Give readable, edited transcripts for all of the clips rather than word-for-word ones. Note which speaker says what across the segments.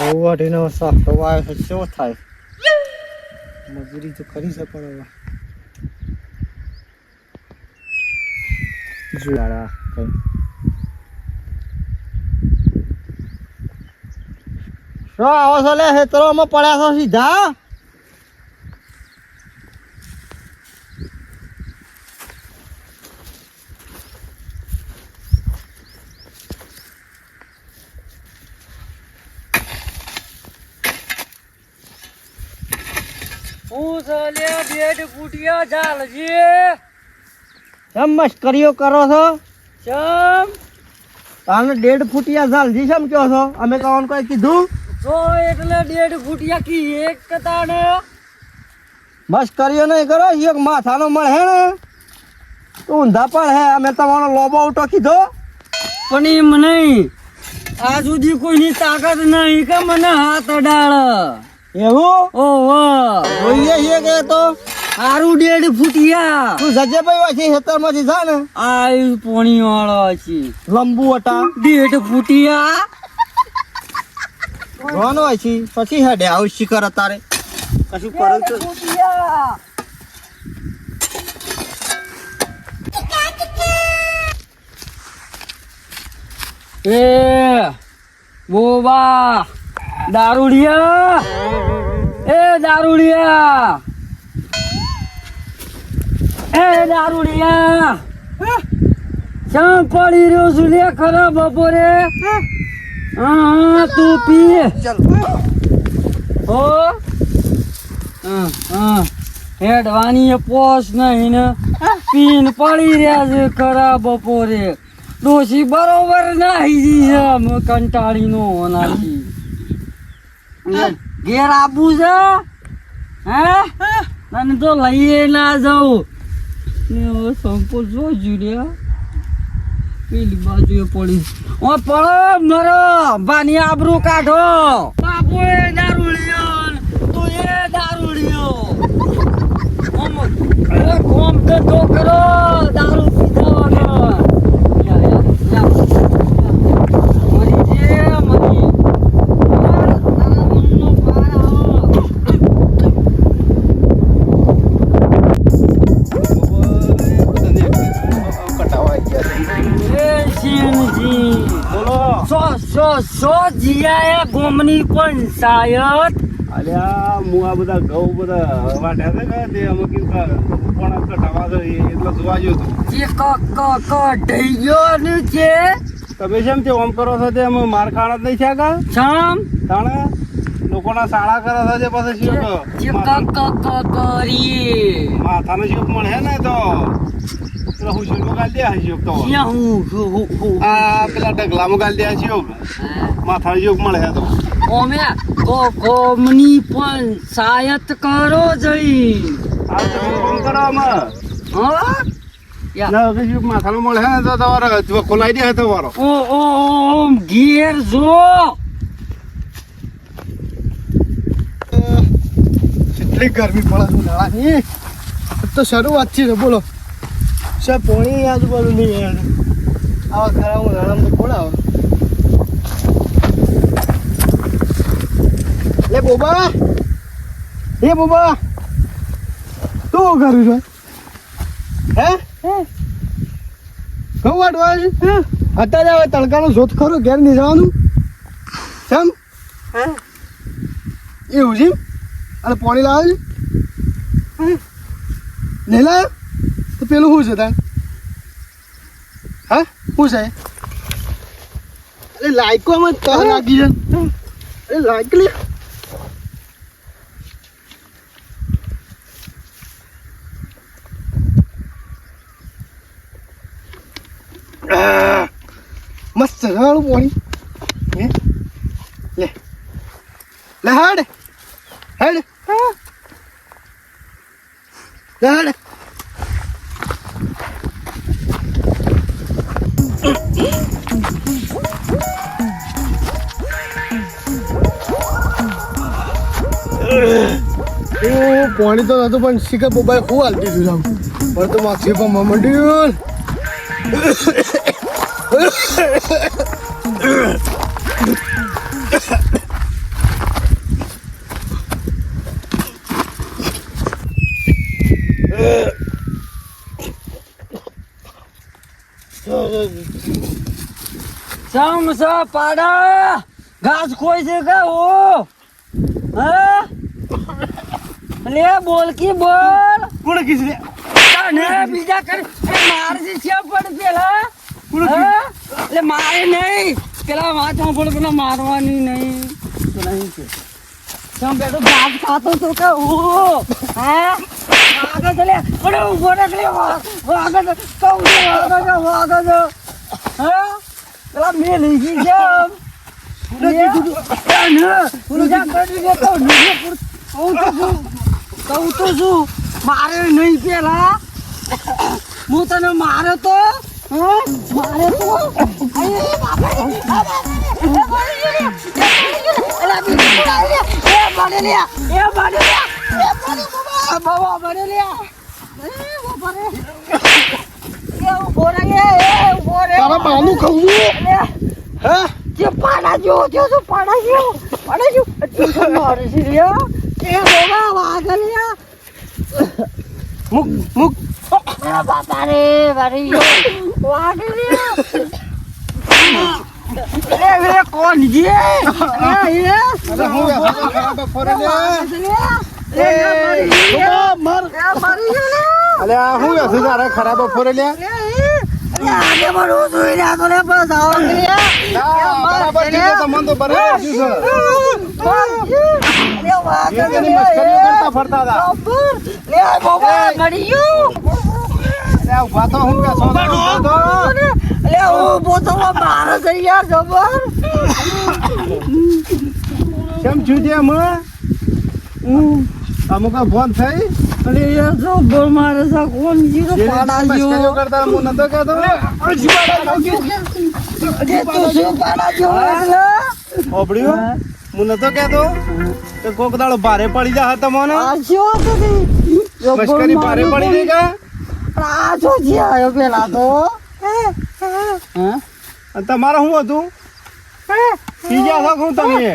Speaker 1: ઓવાટીનો શાક તો વાય છે શું થાય મજૂરી તો કરી છે પણ હવે જોડા કઈ શું આવો છો લે હેતરોમાં પડ્યા છો સીધા કેમ મસ્કરીઓ કરો છો
Speaker 2: ચમ
Speaker 1: તાને 1.5 ફૂટિયા ઝાલજી કેમ કહો છો અમે કौन કોઈ કીધું
Speaker 2: જો એટલે 1.5 ફૂટિયા કી એક કતાને
Speaker 1: મસ્કરીઓ નહીં કરો એક માથાનો મળ હે ને તો ઊંધા પણ હે અમે તમારો લોબો ઉઠો કીધો
Speaker 2: પણ એમ નહીં આ સુધી કોઈની તાકાત નહીં કે મને હાથ અડાળ
Speaker 1: એવું
Speaker 2: ઓહો
Speaker 1: જોઈએ છે કે તો
Speaker 2: હારું 1.5 ફૂટિયા
Speaker 1: તું જજેભાઈ વાંચી ખેતરમાંથી જા ને
Speaker 2: આ પોણી વાળો છે
Speaker 1: લંબુ હતા
Speaker 2: 1.5 ફૂટિયા
Speaker 1: રોનો છે પછી હેડે આવું શિખર તારે કશું કરો તો
Speaker 2: ફૂટિયા એ બોબા દારૂડિયા એ દારૂડિયા ચમ પડી રહ્યો છું લે ખરા બપોરે હા તું પી હો હેડવાની પોસ નહીં ને પીન પડી રહ્યા છે ખરા બપોરે ડોસી બરોબર નાહી છે અમે કંટાળી નો નાખી ઘેર આબુ છે હે તને તો લઈએ ના જાઉં ને હવે સંપો જો જુડ્યા પેલી બાજુએ પડી ઓ પડો મરો બાની આબરૂ કાઢો બાપુ એ દારૂ લ્યો તું એ દારૂ લ્યો કોમ ધંધો કરો દારૂ પીધા ગોમની પંચાયત
Speaker 3: અલ્યા હું આ બધા ઘઉં બધા વાટ્યા છે કે તે અમે કીધું પણ કટાવા છે એટલે જોવા ગયો હતો
Speaker 2: જે ઢઈ ગયો ને છે
Speaker 3: તમે કેમ તે ઓમ કરો છો તે અમે માર ખાણા જ નહીં છે કા
Speaker 2: છમ
Speaker 3: તાણે લોકોના શાળા કરે છે તે પછી શું
Speaker 2: જે કરી
Speaker 3: માથાનો શોખ મળે ને તો પેલા હું શોખ ગાલ દે શોખ તો આ પેલા ઢગલામાં ગાલ દે શોખ માથાનો શોખ મળે તો
Speaker 2: ઓમે ગોમની પંચાયત કરો જઈ
Speaker 3: આ તમે ફોન કરો અમે
Speaker 2: હા
Speaker 3: ના કે શોખ માથાનો મળે ને તો તમારે ખોલાઈ દે તમારો
Speaker 2: ઓ ઘેર જો
Speaker 1: કેટલી ગરમી પડે છે નાળાની તો શરૂઆત છે બોલો સાહેબ પોણી આજુબાજુ નહીં યાર આવા ખરા નાણાં તો કોણ આવે લે બોબા એ બોબા તું કરું છો હે ઘઉં વાટવા છે અત્યારે હવે તડકાનો શોધ ખરો ઘેર નહીં જવાનું કેમ હે એવું છે અને પાણી લાવે છે નહીં લાવે તો પેલું શું છે તાર હા શું છે અરે લાયકોમાં તહ લાગી છે અરે લાયકલી મસ્ત વાળું પાણી હે લે લે હાડ હેડ હેડ પાણી તો નતું પણ શીખર પપ્પાએ ખૂબ હાલતી હતું પણ તો માગશે પણ મંડ્યું
Speaker 2: સમસા પાડા ઘાસ ખોઈ છે કે ઓ હા લે બોલ કી બોલ
Speaker 3: કોણ કીધું લે?
Speaker 2: તને બીજા કરી મારજી છે પણ પેલા હા? એટલે મારે નહીં પેલા વાંચવા પડે પેલા મારવાની નહીં પેલા અહીં છે સમ બેટો ઘાસ ખાતો તો કે ઓ હા આગળ ચલે અરે ઉભો રહે લે આગળ કહું આગળ હા પેલા મેં લઈ ગઈ છે કહું તો શું મારે નહીં પેલા હું તને મારે તો મારે તો
Speaker 1: તારા બાનું ખાવું હે
Speaker 2: જે પાડા જો તો પાડા જો મારે છે લ્યા એ બોલા વાગલ્યા
Speaker 1: મુક મુક
Speaker 2: બાપા રે વારી વાગલ્યા એ કોણ જે
Speaker 1: અરે હું ખરાબ ફોરે લે માર અલે આ હું હશે તારા ખરાબ ફોરે લે
Speaker 2: આગે બરું જોઈ રહ્યા તો લે બસ આવો
Speaker 1: ના બરાબર છે તમને તો બરાબર છે એની મસ્કરીઓ કરતા ફરતા હતા
Speaker 2: લે બાબા મરી ગયો
Speaker 1: અરે ઉભા તો હું બેસો તો
Speaker 2: લે ઉભો તો બહાર જઈ યાર જબર
Speaker 1: કેમ છું તે અમુક ફોન થઈ
Speaker 2: અરે યાર જબર મારે સા કોણ જીરો પાડા
Speaker 1: મસ્કરીઓ
Speaker 2: જો
Speaker 1: કરતા હું નતો કહેતો
Speaker 2: અરે તું શું પાડા જો
Speaker 1: ઓબડ્યો હું નતો કહેતો કે કોક દાડો ભારે પડી જા તમને
Speaker 2: આ શું હતી
Speaker 1: મસ્કરી ભારે પડી ગઈ કા
Speaker 2: આ જો જે આયો પેલા તો હા
Speaker 1: અને તમારે શું હતું પીજા છો હું તમે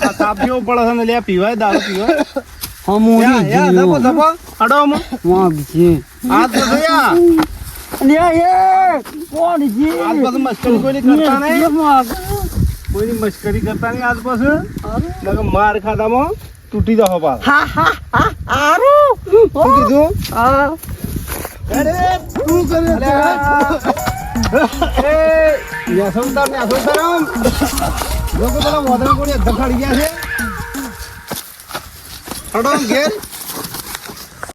Speaker 1: આ તાપ જેવો પડે છે ને લે પીવાય દારૂ પીવાય
Speaker 2: હમું
Speaker 1: યા ધપો ધપો અડો મો
Speaker 2: વાગ છે
Speaker 1: આ તો જોયા
Speaker 2: લે એ કોણ જી
Speaker 1: આજ પાછું મસ્કરી કોઈની કરતા નહીં કોઈની મસ્કરી કરતા નહીં આજ પાછું નકર માર ખાધામાં તૂટી જાવ પાછ
Speaker 2: હા હા હા આરો
Speaker 1: શું કીધું
Speaker 2: હા
Speaker 1: અરે તું કરે એ યાસોતાર ને યાસોતારામ લોકો પેલા વદરા કોણી ધખાડી ગયા છે હડો ઘેર